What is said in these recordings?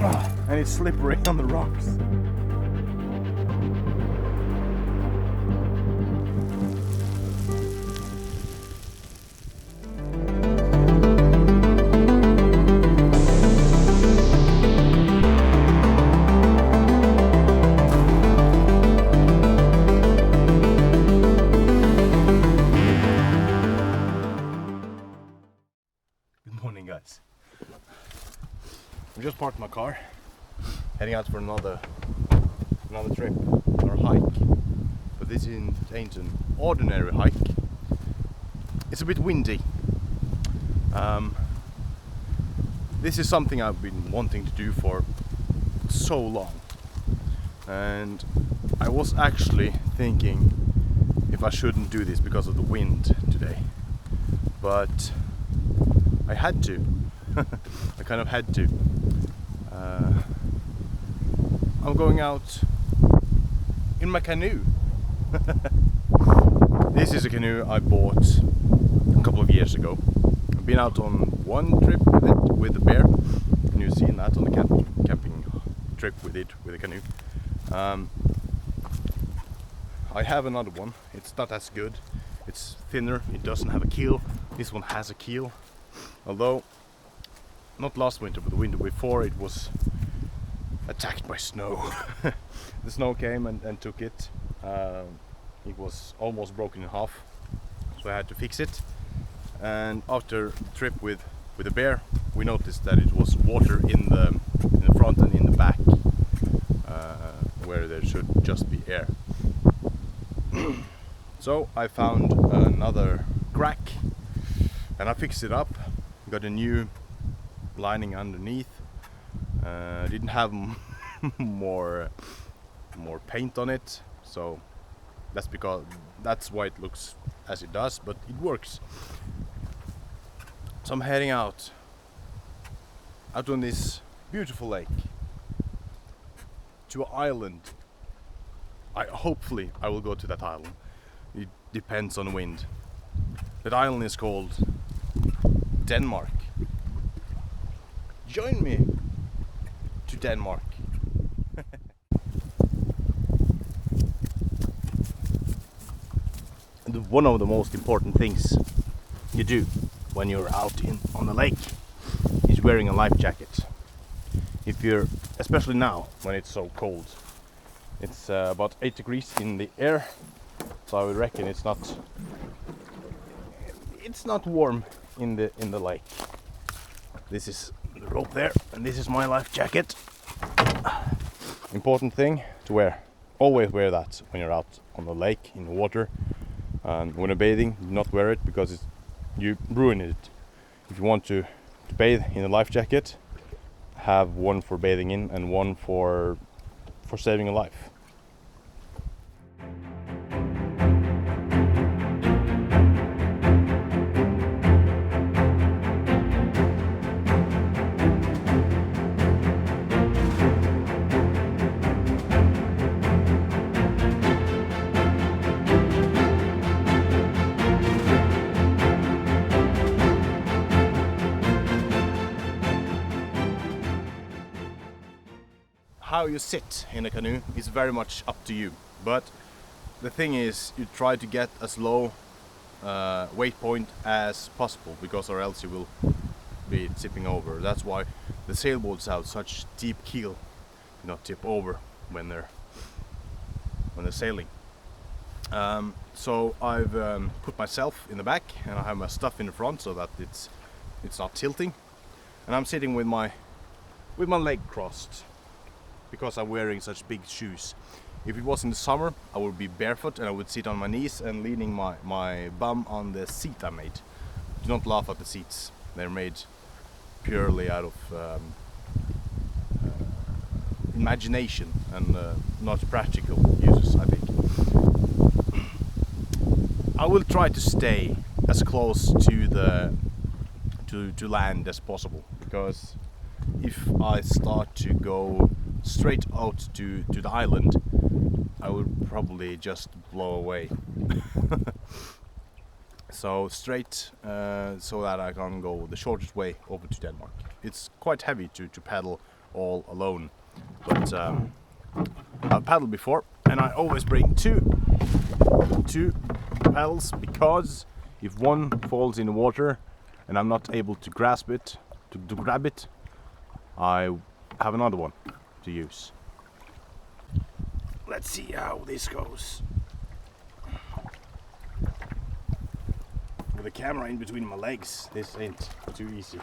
And it's slippery on the rocks. Good morning, guys. I just parked my car, heading out for another trip or hike. But this ain't an ordinary hike. It's a bit windy. This is something I've been wanting to do for so long, and I was actually thinking if I shouldn't do this because of the wind today, but I had to. I kind of had to. I'm going out in my canoe. This is a canoe I bought a couple of years ago. I've been out on one trip with it, with the bear, and you've seen that on the camping trip with it, with a canoe. I have another one. It's not as good. It's thinner. It doesn't have a keel. This one has a keel. Although, not last winter, but the winter before, it was attacked by snow. The snow came and took it. It was almost broken in half, so I had to fix it. And after the trip with the bear, we noticed that it was water in the front and in the back, where there should just be air. So I found another crack and I fixed it up. Got a new lining underneath. Didn't have more paint on it, so that's why it looks as it does, but it works. So I'm heading out on this beautiful lake to an island. Hopefully I will go to that island. It depends on the wind. That island is called Denmark. Join me to Denmark. One of the most important things you do when you're out on the lake is wearing a life jacket. If you're, especially now when it's so cold, it's about 8 degrees in the air, so I would reckon it's not warm in the lake. This is the rope there, and this is my life jacket. Important thing to wear. Always wear that when you're out on the lake in the water. And when you're bathing, do not wear it because you ruin it. If you want to bathe in a life jacket, have one for bathing in and one for saving a life. How you sit in a canoe is very much up to you, but the thing is you try to get as low weight point as possible, because or else you will be tipping over. That's why the sailboats have such deep keel, not tip over when they're sailing. So I've put myself in the back and I have my stuff in the front so that it's not tilting, and I'm sitting with my leg crossed because I'm wearing such big shoes. If it was in the summer, I would be barefoot and I would sit on my knees and leaning my bum on the seat I made. Do not laugh at the seats. They're made purely out of imagination and not practical uses, I think. I will try to stay as close to land as possible, because if I start to go straight out to the island, I would probably just blow away. So straight, so that I can go the shortest way over to Denmark. It's quite heavy to paddle all alone. But I've paddled before, and I always bring two paddles, because if one falls in the water and I'm not able to grasp it, to grab it, I have another one to use. Let's see how this goes. With the camera in between my legs, this ain't too easy.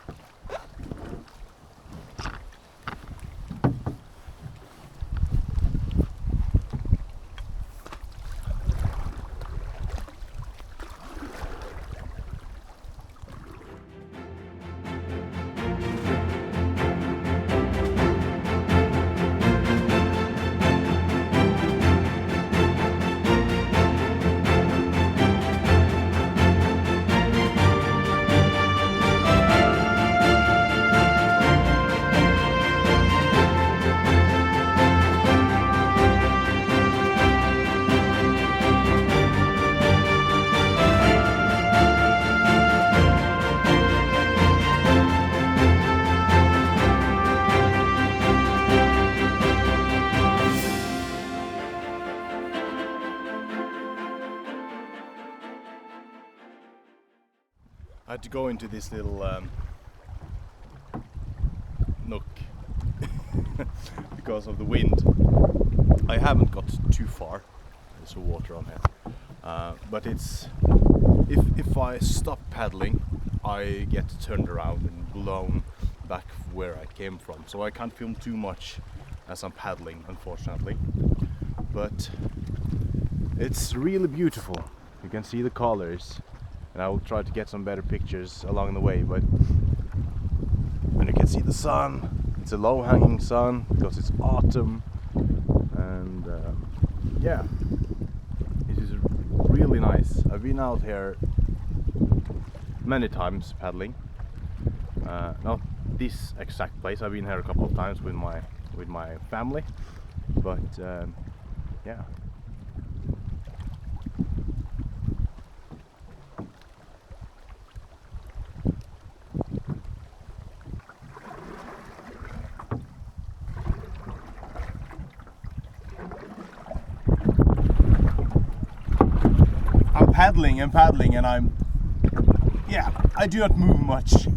I had to go into this little nook because of the wind. I haven't got too far. There's some water on here, but it's if I stop paddling, I get turned around and blown back where I came from. So I can't film too much as I'm paddling, unfortunately. But it's really beautiful. You can see the colors. And I will try to get some better pictures along the way, but when you can see the sun, it's a low-hanging sun because it's autumn, and yeah, it is really nice. I've been out here many times paddling, not this exact place. I've been here a couple of times with my family, but yeah. Paddling and paddling, and I do not move much,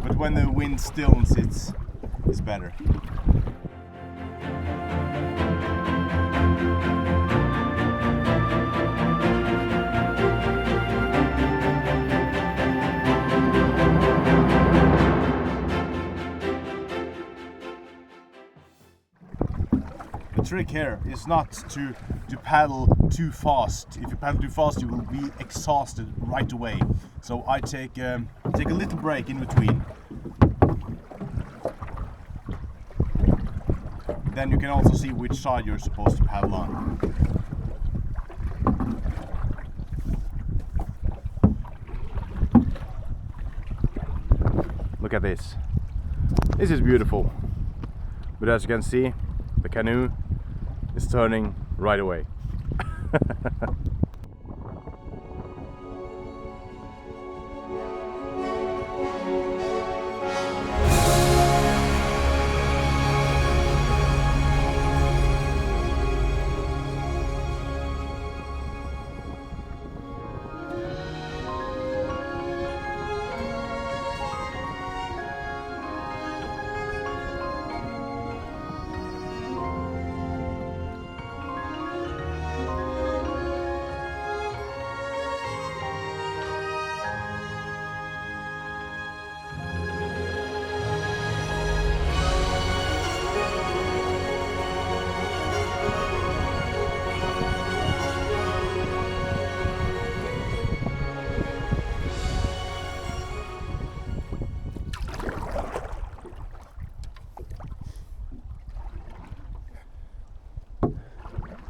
but when the wind stills, it's better. The trick here is not to paddle too fast. If you paddle too fast, you will be exhausted right away. So I take a little break in between. Then you can also see which side you're supposed to paddle on. Look at this. This is beautiful. But as you can see, the canoe is turning right away.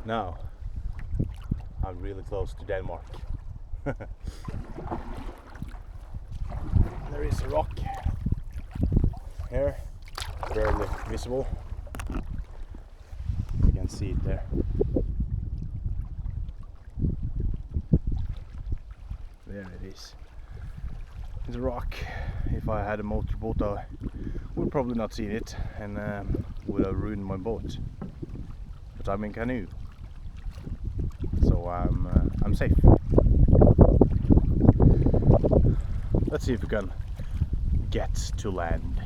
Now, I'm really close to Denmark. There is a rock here, barely visible. You can see it there. There it is. It's a rock. If I had a motorboat, I would probably not seen it and would have ruined my boat. But I'm in canoe, so I'm safe. Let's see if we can get to land.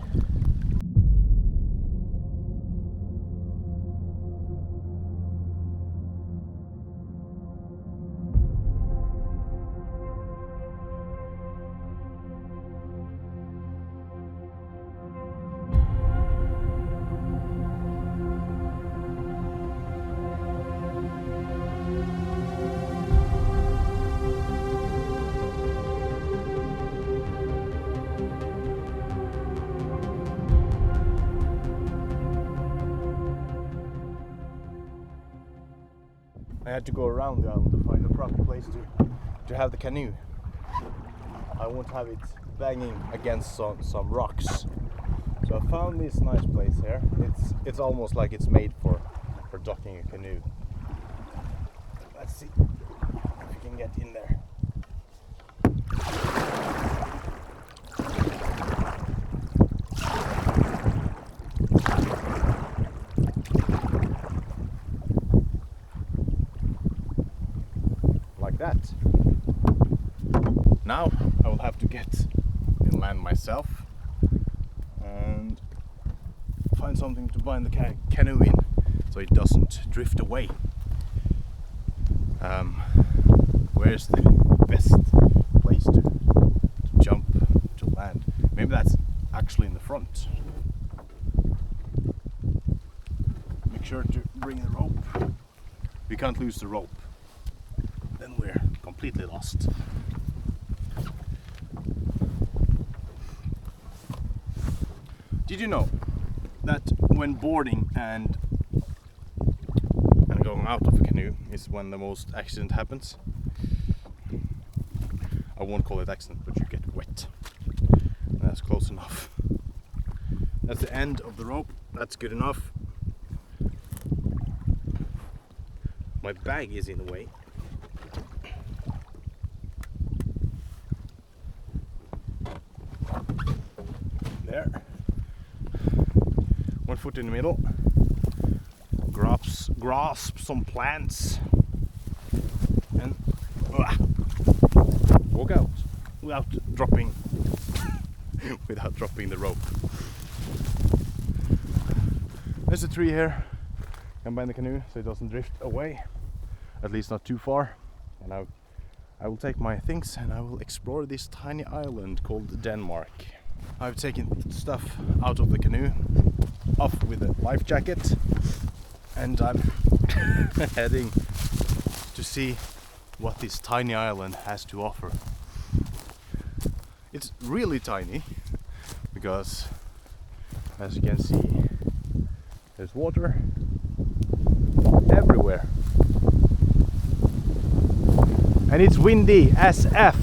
I had to go around the island to find a proper place to have the canoe. I won't have it banging against some rocks. So I found this nice place here. It's almost like it's made for docking a canoe. Let's see if we can get in there. That. Now I will have to get inland myself and find something to bind the canoe in so it doesn't drift away. Where's the best place to jump to land? Maybe that's actually in the front. Make sure to bring the rope. We can't lose the rope. Then we're completely lost. Did you know that when boarding and going out of a canoe is when the most accident happens? I won't call it accident, but you get wet. And that's close enough. That's the end of the rope. That's good enough. My bag is in the way. There. One foot in the middle. Grasp some plants and walk out without dropping the rope. There's a tree here. Can bind the canoe so it doesn't drift away, at least not too far. And I will take my things and I will explore this tiny island called Denmark. I've taken stuff out of the canoe, off with a life jacket, and I'm heading to see what this tiny island has to offer. It's really tiny because, as you can see, there's water everywhere. And it's windy as F.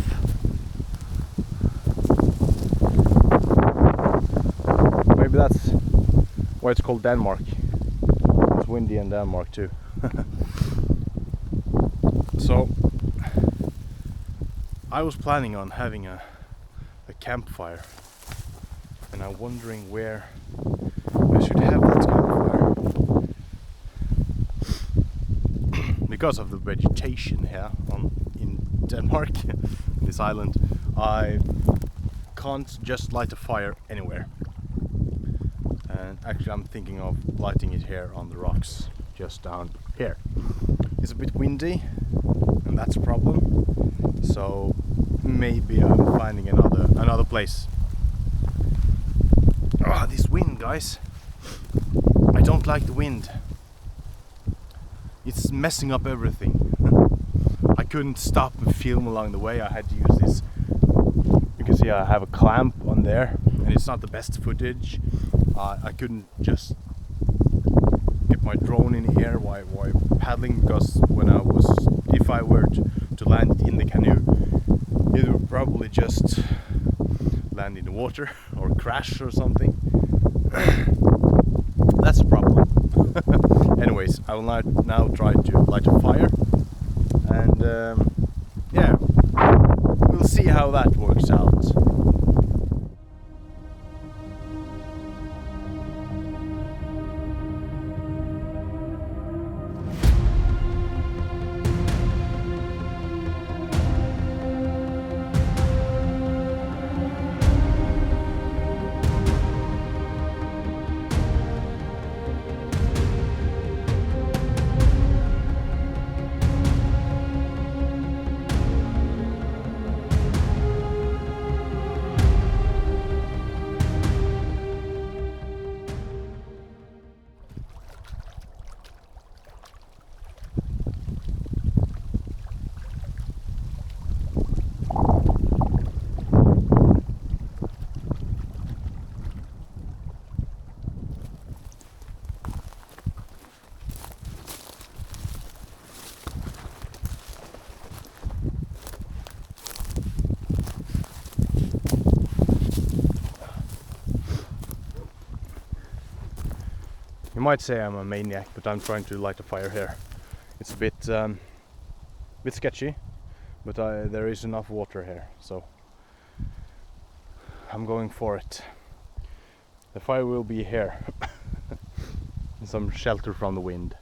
Maybe that's why it's called Denmark. It's windy in Denmark too. So I was planning on having a campfire, and I'm wondering where I should have that campfire. Because of the vegetation here in Denmark, in this island, I can't just light a fire anywhere. And actually I'm thinking of lighting it here on the rocks, just down here. It's a bit windy, and that's a problem. So maybe I'm finding another place. Ah, this wind, guys. I don't like the wind. It's messing up everything. I couldn't stop and film along the way. I had to use this. You can see I have a clamp on there, and it's not the best footage. I couldn't just get my drone in here while paddling, because if I were to land in the canoe, it would probably just land in the water or crash or something. That's a problem. Anyways, I will now try to light a fire, and yeah, we'll see how that works out. You might say I'm a maniac, but I'm trying to light a fire here. It's a bit sketchy, but there is enough water here, so I'm going for it. The fire will be here. Some shelter from the wind.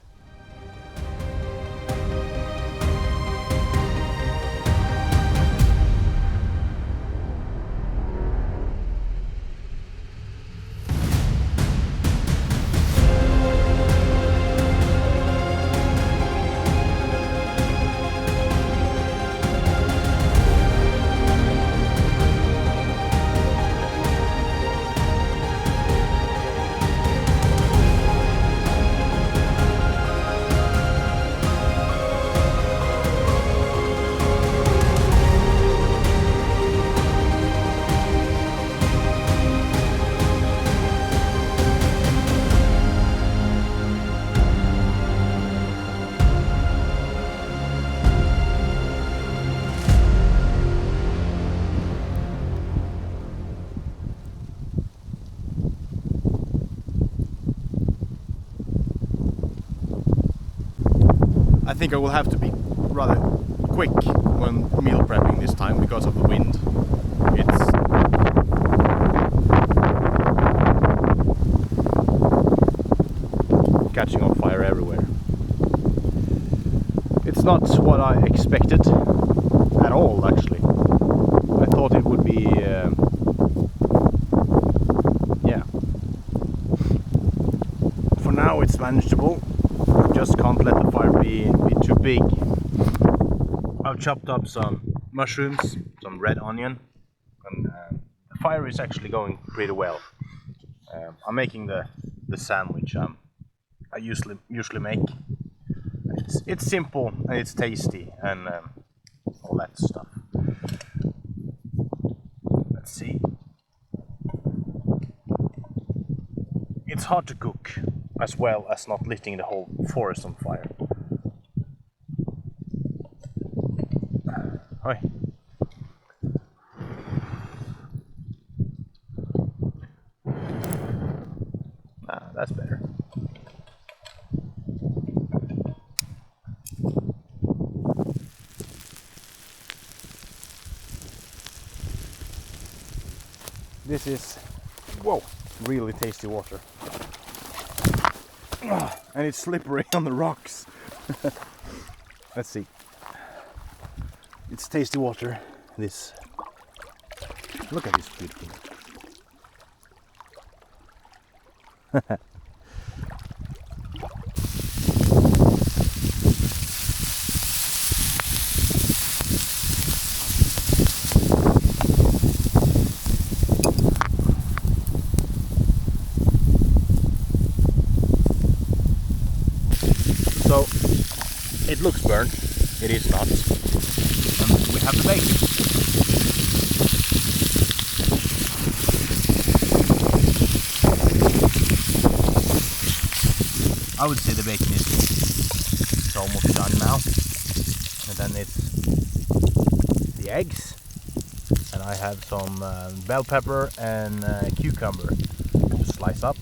I think I will have to be rather quick when meal prepping this time because of the wind. It's catching on fire everywhere. It's not what I expected at all, actually. I thought it would be yeah. For now it's manageable. Just can't let the fire be too big. I've chopped up some mushrooms, some red onion, and the fire is actually going pretty well. I'm making the sandwich I usually make. It's simple and it's tasty and all that stuff. Let's see. It's hard to cook, as well as not lighting the whole forest on fire. Hi. That's better. This is, whoa, really tasty water. And it's slippery on the rocks. Let's see. It's tasty water. This. Look at this beautiful. So it looks burnt. It is not. And we have the bacon. I would say the bacon is almost done now. And then it's the eggs. And I have some bell pepper and cucumber to slice up.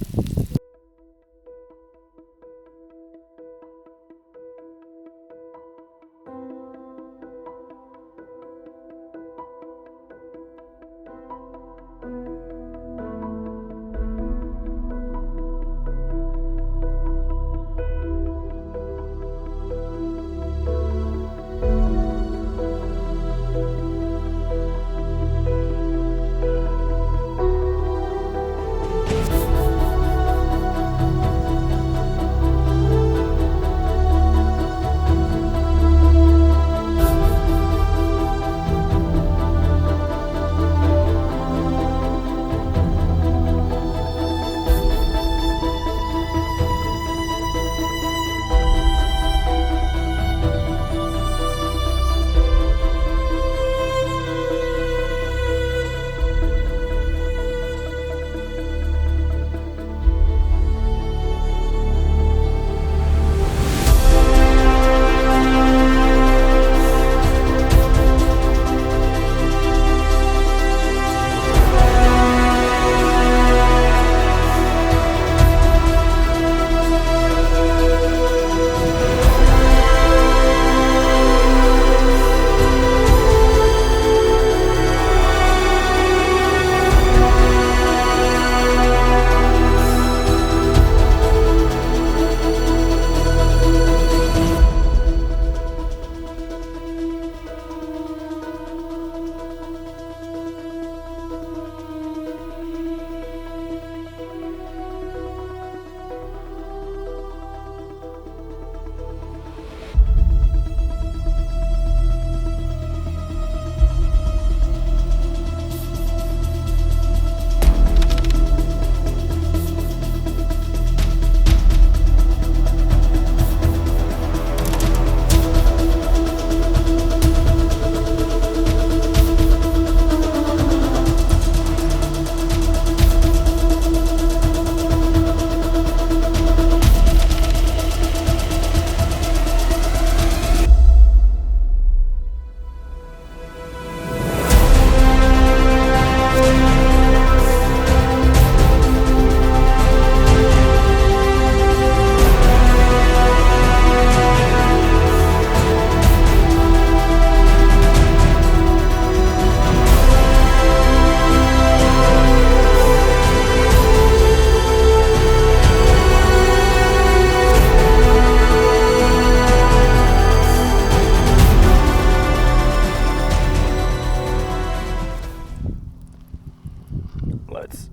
Let's.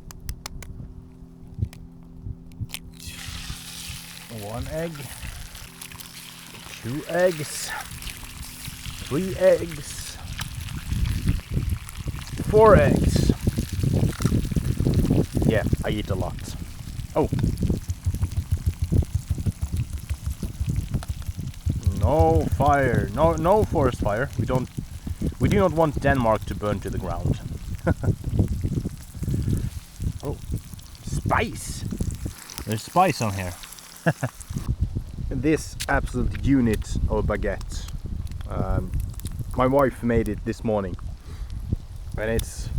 1 egg, 2 eggs, 3 eggs, 4 eggs. Yeah, I eat a lot. Oh. No fire. No forest fire. We do not want Denmark to burn to the ground. Oh. Spice. There's spice on here. This absolute unit of baguette. My wife made it this morning. And it's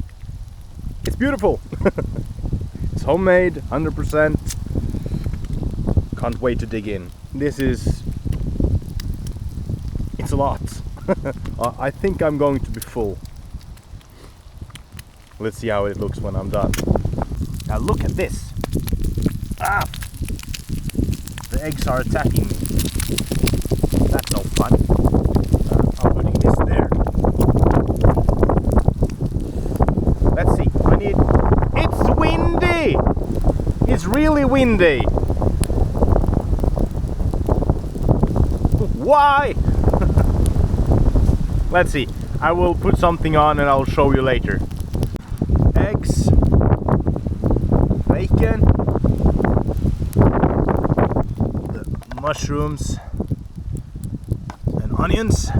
beautiful. It's homemade, 100%. Can't wait to dig in. It's a lot. I think I'm going to be full. Let's see how it looks when I'm done. Now look at this. Ah! The eggs are attacking me. That's no fun. I'm putting this there. Let's see. It's windy! It's really windy! Why? Let's see. I will put something on and I'll show you later. Eggs. Bacon. The mushrooms. And onions.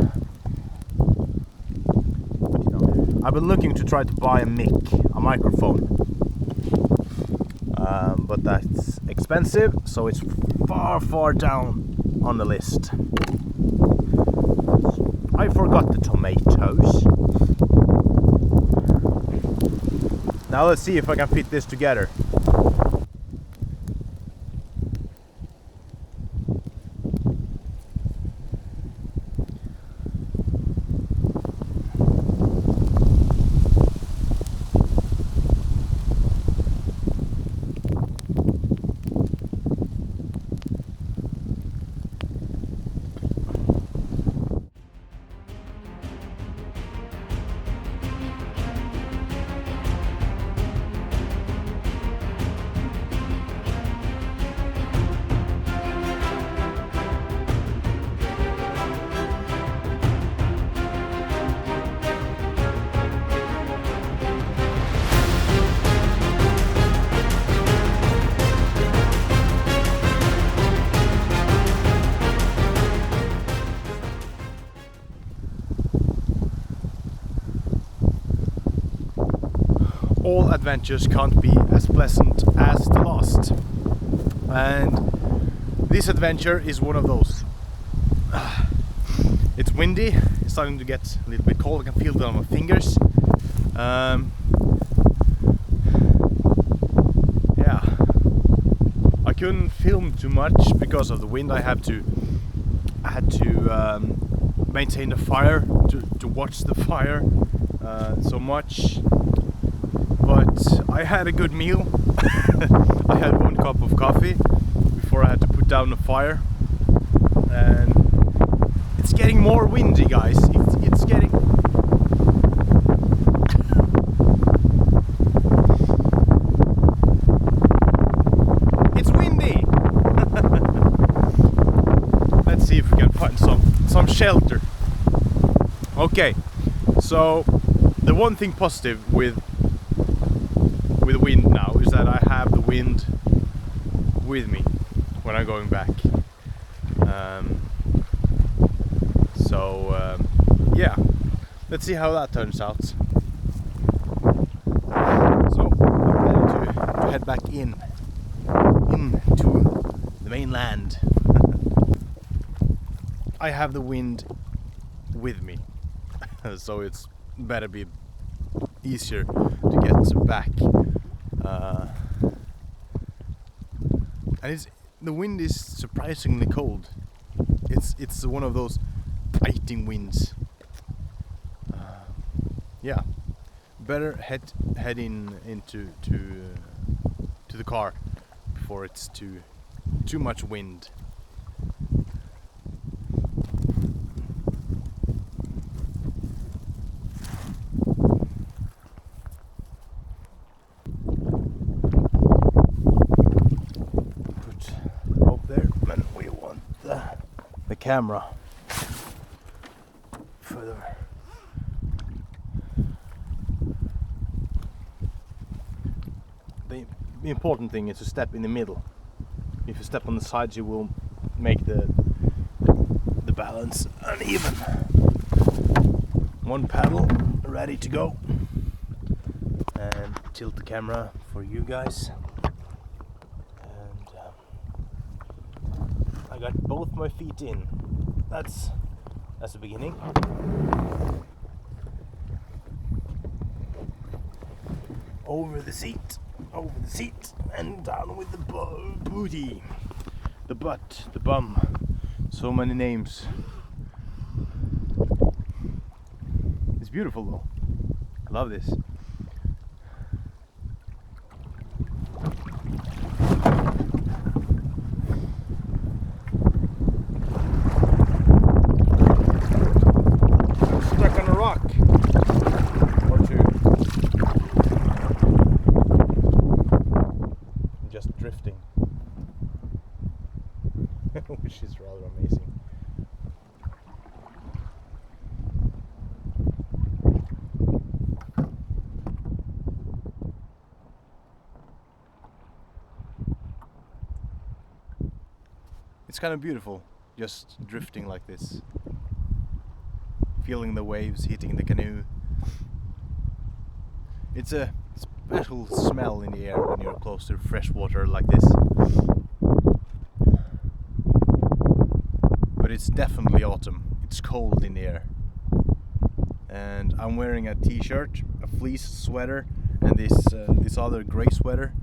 I've been looking to try to buy a microphone. But that's expensive, so it's far down on the list. I forgot the tomatoes. Now let's see if I can fit this together. All adventures can't be as pleasant as the last, and this adventure is one of those. It's windy, it's starting to get a little bit cold, I can feel it on my fingers. Yeah, I couldn't film too much because of the wind. I had to maintain the fire, to watch the fire so much. But I had a good meal. I had 1 cup of coffee before I had to put down the fire. And it's getting more windy, guys. It's getting... It's windy! Let's see if we can find some shelter. Okay, so the one thing positive with wind now is that I have the wind with me when I'm going back. Yeah, let's see how that turns out. So I'm ready to head back into the mainland. I have the wind with me, so it's better be easier to get back. And the wind is surprisingly cold. It's one of those biting winds. Yeah, better head into the car before it's too much wind. camera further. The important thing is to step in the middle. If you step on the sides, you will make the balance uneven. One paddle ready to go, and tilt the camera for you guys. And I got both my feet in. That's the beginning. Over the seat, and down with the booty, the butt, the bum. So many names. It's beautiful though. I love this. I'm stuck on a rock or two. I'm just drifting. Which is rather amazing. It's kind of beautiful, just drifting like this, feeling the waves hitting the canoe. It's a special smell in the air when you're close to fresh water like this. But it's definitely autumn. It's cold in the air. And I'm wearing a t-shirt, a fleece sweater, and this other grey sweater.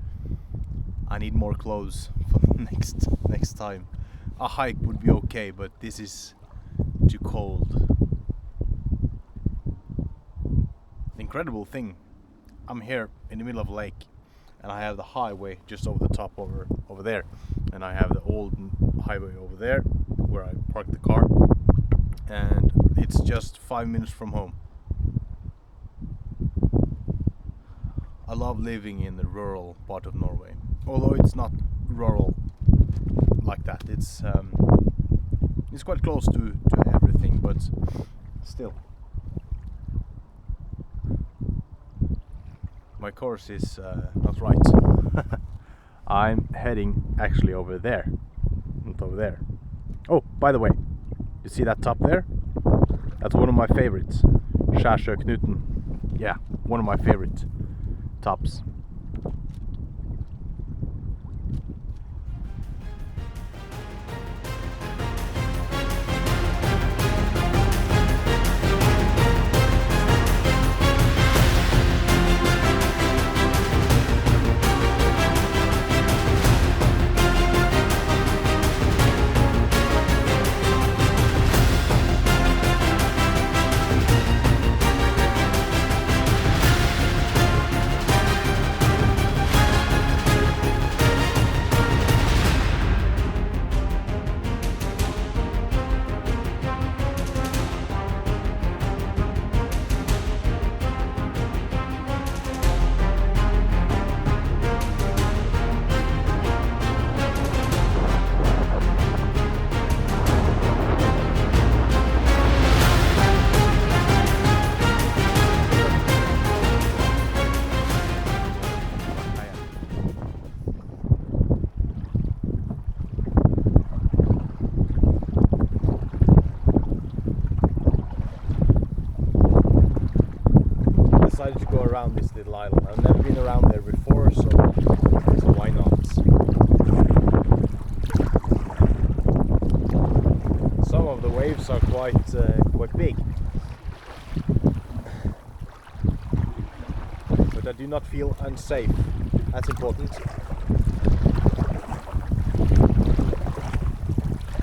I need more clothes for next time. A hike would be okay, but this is too cold. The incredible thing, I'm here in the middle of a lake, and I have the highway just over the top over there, and I have the old highway over there where I parked the car, and it's just 5 minutes from home. I love living in the rural part of Norway, although it's not rural like that. It's quite close to everything, but still. My course is not right. I'm heading actually over there, not over there. Oh, by the way, you see that top there? That's one of my favorites. Knuten. Yeah, one of my favorite tops. Decided to go around this little island. I've never been around there before, so why not? Some of the waves are quite big, but I do not feel unsafe. That's important.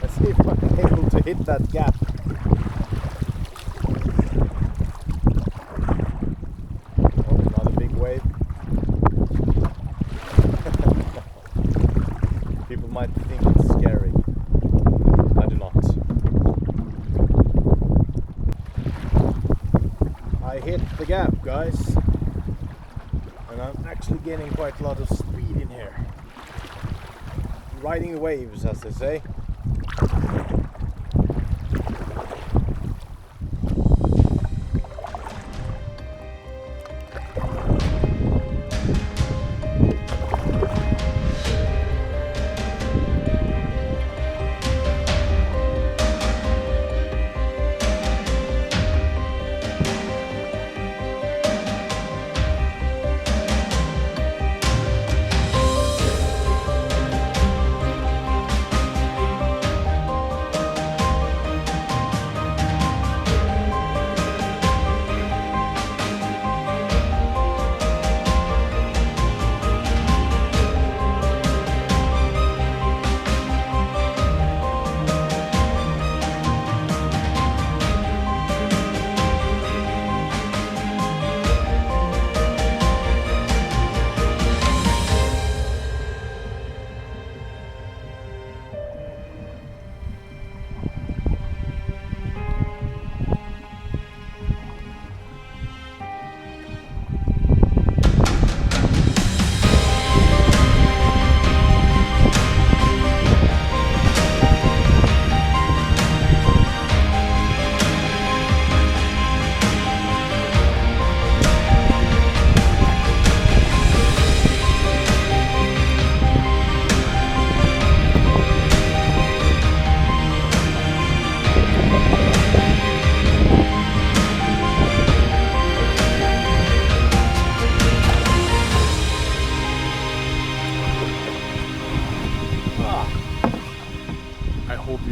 Let's see if I'm able to hit that gap. People might think it's scary. I do not. I hit the gap, guys, and I'm actually getting quite a lot of speed in here. Riding the waves, as they say.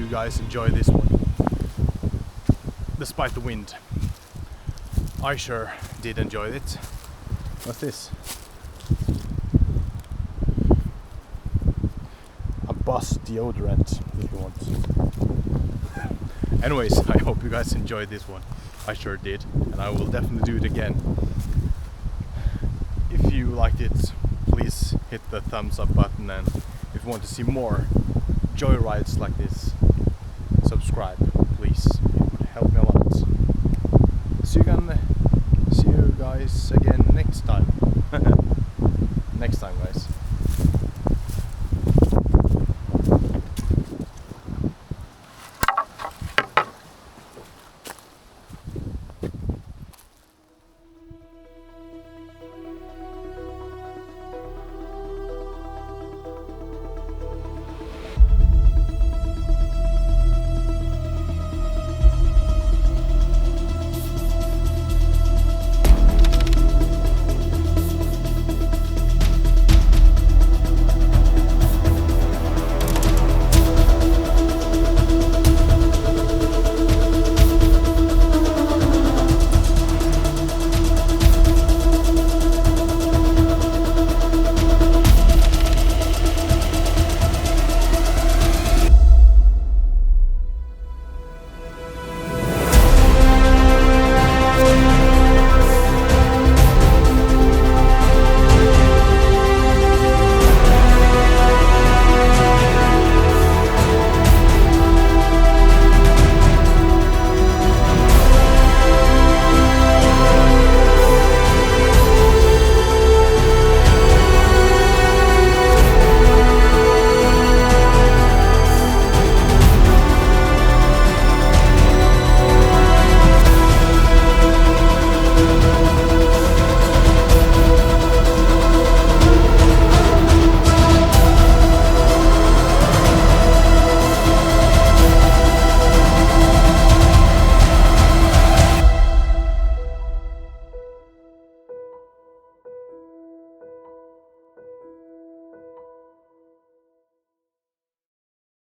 you guys enjoy this one. Despite the wind. I sure did enjoy it. What's this? A bus deodorant, if you want. Anyways, I hope you guys enjoyed this one. I sure did, and I will definitely do it again. If you liked it, please hit the thumbs up button, and if you want to see more joyrides like this, subscribe, please. It would help me a lot. See you guys again next time.